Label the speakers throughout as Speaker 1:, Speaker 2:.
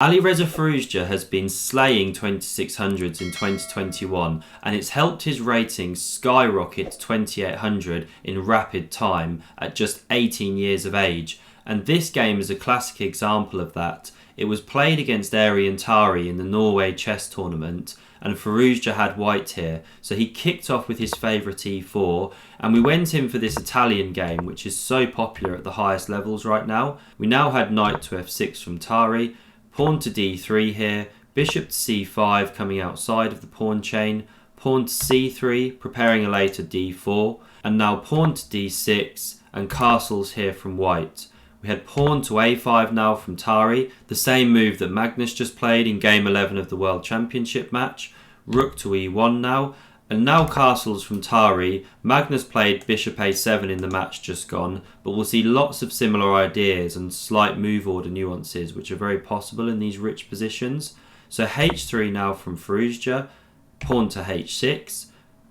Speaker 1: Alireza Firouzja has been slaying 2600s in 2021 and it's helped his rating skyrocket to 2800 in rapid time at just 18 years of age. And this game is a classic example of that. It was played against Arian Tari in the Norway chess tournament and Firouzja had white here, so he kicked off with his favourite e4 and we went in for this Italian game which is so popular at the highest levels right now. We now had knight to f6 from Tari, pawn to d3 here, bishop to c5 coming outside of the pawn chain, pawn to c3 preparing a later d4, and now pawn to d6 and castles here from white. We had pawn to a5 now from Tari, the same move that Magnus just played in game 11 of the World Championship match. Rook to e1 now, and now castles from Tari. Magnus played bishop a7 in the match just gone, but we'll see lots of similar ideas and slight move order nuances which are very possible in these rich positions. So h3 now from Firouzja, pawn to h6,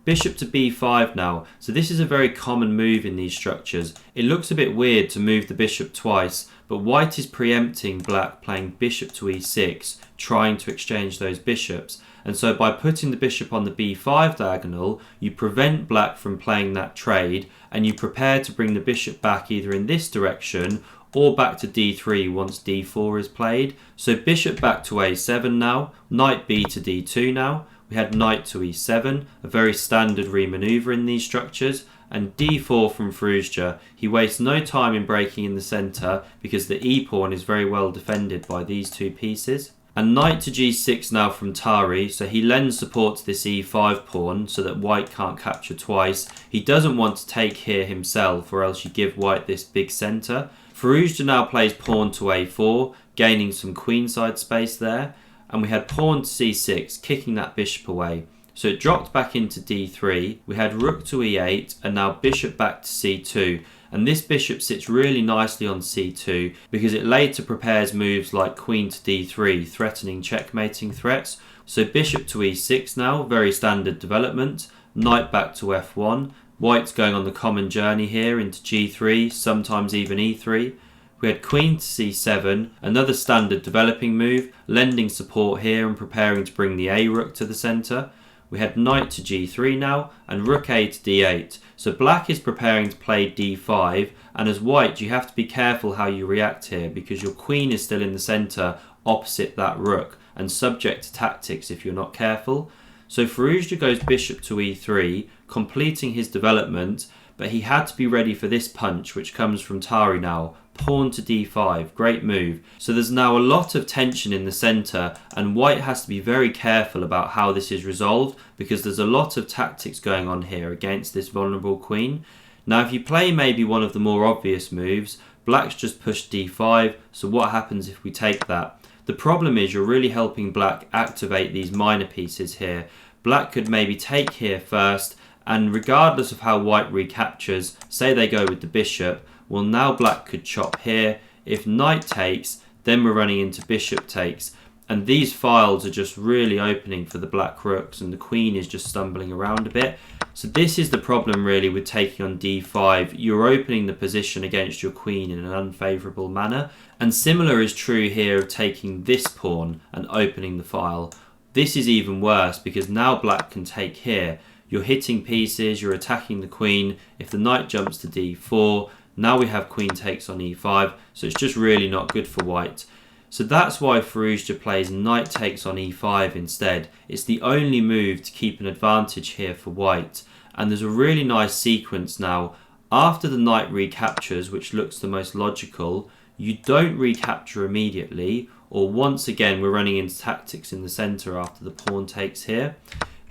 Speaker 1: bishop to b5 now. So this is a very common move in these structures. It looks a bit weird to move the bishop twice, but white is preempting black playing bishop to e6, trying to exchange those bishops. And so by putting the bishop on the b5 diagonal, you prevent black from playing that trade and you prepare to bring the bishop back either in this direction or back to d3 once d4 is played. So bishop back to a7 now, knight b to d2 now. We had knight to e7, a very standard remaneuver in these structures, and d4 from Firouzja. He wastes no time in breaking in the centre because the e-pawn is very well defended by these two pieces. And knight to g6 now from Tari, so he lends support to this e5 pawn so that white can't capture twice. He doesn't want to take here himself or else you give white this big centre. Firouzja now plays pawn to a4, gaining some queenside space there. And we had pawn to c6, kicking that bishop away. So it dropped back into d3, we had rook to e8 and now bishop back to c2. And this bishop sits really nicely on c2 because it later prepares moves like queen to d3, threatening checkmating threats. So bishop to e6 now, very standard development. Knight back to f1. White's going on the common journey here into g3, sometimes even e3. We had queen to c7, another standard developing move, lending support here and preparing to bring the a-rook to the centre. We had knight to g3 now, and rook a to d8. So black is preparing to play d5, and as white you have to be careful how you react here because your queen is still in the centre opposite that rook and subject to tactics if you're not careful. So Firouzja goes bishop to e3, completing his development, but he had to be ready for this punch which comes from Tari now. Pawn to d5, great move. So there's now a lot of tension in the centre and white has to be very careful about how this is resolved because there's a lot of tactics going on here against this vulnerable queen. Now if you play maybe one of the more obvious moves, black's just pushed d5, so what happens if we take that? The problem is you're really helping black activate these minor pieces here. Black could maybe take here first, and regardless of how white recaptures, say they go with the bishop, well now black could chop here. If knight takes, then we're running into bishop takes. And these files are just really opening for the black rooks and the queen is just stumbling around a bit. So this is the problem really with taking on d5. You're opening the position against your queen in an unfavourable manner. And similar is true here of taking this pawn and opening the file. This is even worse because now black can take here. You're hitting pieces, you're attacking the queen. If the knight jumps to d4, now we have queen takes on e5, so it's just really not good for white. So that's why Firouzja plays knight takes on e5 instead. It's the only move to keep an advantage here for white. And there's a really nice sequence now. After the knight recaptures, which looks the most logical, you don't recapture immediately, or once again we're running into tactics in the centre after the pawn takes here.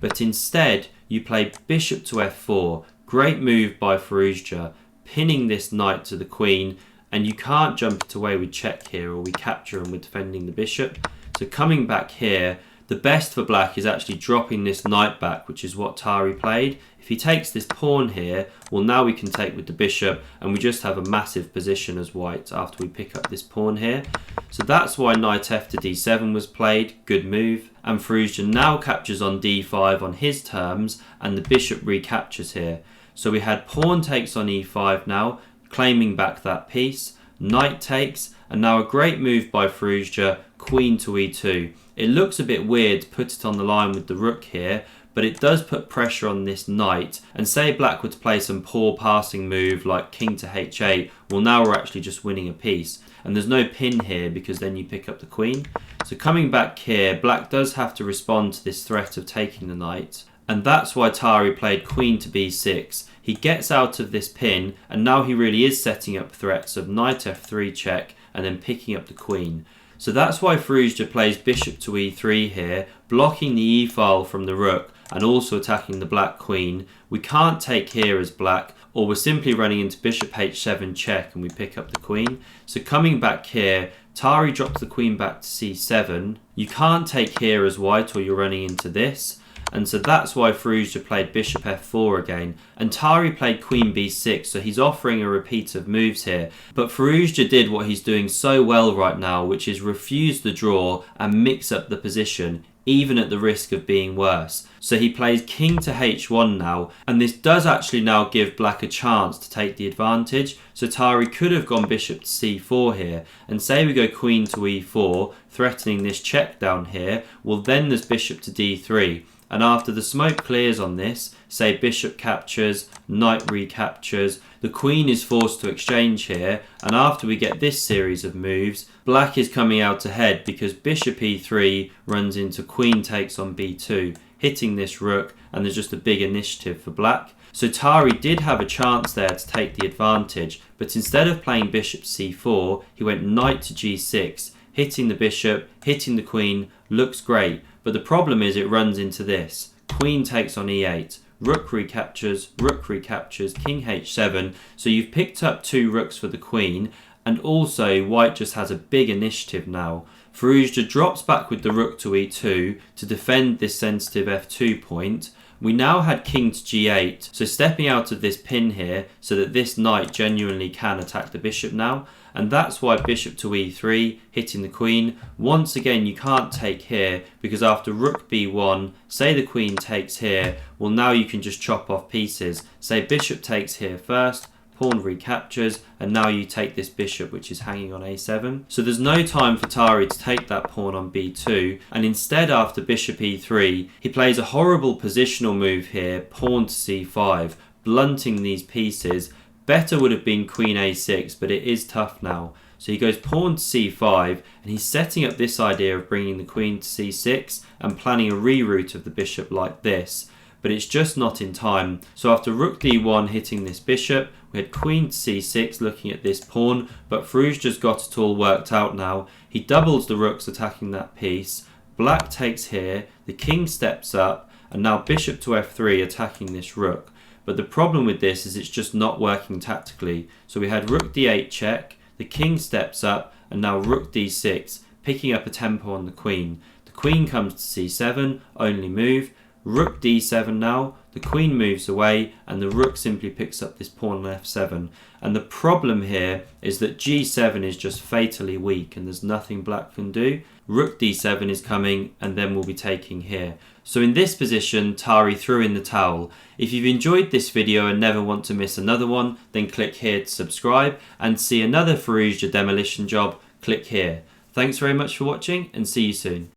Speaker 1: But instead, you play bishop to f4. Great move by Firouzja, pinning this knight to the queen, and you can't jump it away with check here or we capture and we're defending the bishop. So coming back here, the best for black is actually dropping this knight back, which is what Tari played. If he takes this pawn here, well now we can take with the bishop and we just have a massive position as white after we pick up this pawn here. So that's why knight f to d7 was played, good move. And Firouzja now captures on d5 on his terms and the bishop recaptures here. So we had pawn takes on e5 now, claiming back that piece, knight takes, And now a great move by Firouzja, queen to e2. It looks a bit weird to put it on the line with the rook here, but it does put pressure on this knight, and say black were to play some poor passing move like king to h8, well now we're actually just winning a piece. And there's no pin here because then you pick up the queen. So coming back here, black does have to respond to this threat of taking the knight. And that's why Tari played queen to b6. He gets out of this pin, and now he really is setting up threats of knight f3 check and then picking up the queen. So that's why Firouzja plays bishop to e3 here, blocking the e-file from the rook and also attacking the black queen. We can't take here as black, or we're simply running into bishop h7 check and we pick up the queen. So coming back here, Tari drops the queen back to c7. You can't take here as white or you're running into this. And so that's why Firouzja played bishop f4 again. And Tari played queen b6, so he's offering a repeat of moves here. But Firouzja did what he's doing so well right now, which is refuse the draw and mix up the position, even at the risk of being worse. So he plays king to h1 now, and this does actually now give black a chance to take the advantage. So Tari could have gone bishop to c4 here, and say we go queen to e4, threatening this check down here, well then there's bishop to d3. And after the smoke clears on this, say bishop captures, knight recaptures, the queen is forced to exchange here, and after we get this series of moves, black is coming out ahead because bishop e3 runs into queen takes on b2, hitting this rook, and there's just a big initiative for black. So Tari did have a chance there to take the advantage, but instead of playing bishop c4, he went knight to g6, hitting the bishop, hitting the queen, looks great. But the problem is it runs into this. Queen takes on e8, rook recaptures, king h7. So you've picked up 2 rooks for the queen, and also white just has a big initiative now. Firouzja drops back with the rook to e2 to defend this sensitive f2 point. We now had king to g8, so stepping out of this pin here so that this knight genuinely can attack the bishop now. And that's why bishop to e3, hitting the queen. Once again, you can't take here because after rook b1, say the queen takes here, well now you can just chop off pieces. Say bishop takes here first, pawn recaptures, and now you take this bishop which is hanging on a7. So there's no time for Tari to take that pawn on b2, and instead after bishop e3, he plays a horrible positional move here, pawn to c5, blunting these pieces. Better would have been queen a6, but it is tough now. So he goes pawn to c5, and he's setting up this idea of bringing the queen to c6 and planning a reroute of the bishop like this. But it's just not in time. So after rook d1 hitting this bishop, we had queen to c6 looking at this pawn, but Firouzja's got it all worked out now. He doubles the rooks attacking that piece. Black takes here, the king steps up, and now bishop to f3 attacking this rook. But the problem with this is it's just not working tactically. So we had rook d8 check, the king steps up, and now rook d6, picking up a tempo on the queen. The queen comes to c7, only move. Rook d7 now, the queen moves away, and the rook simply picks up this pawn on f7. And the problem here is that g7 is just fatally weak, and there's nothing black can do. Rook d7 is coming, and then we'll be taking here. So in this position, Tari threw in the towel. If you've enjoyed this video and never want to miss another one, then click here to subscribe, and see another Firouzja demolition job, click here. Thanks very much for watching, and see you soon.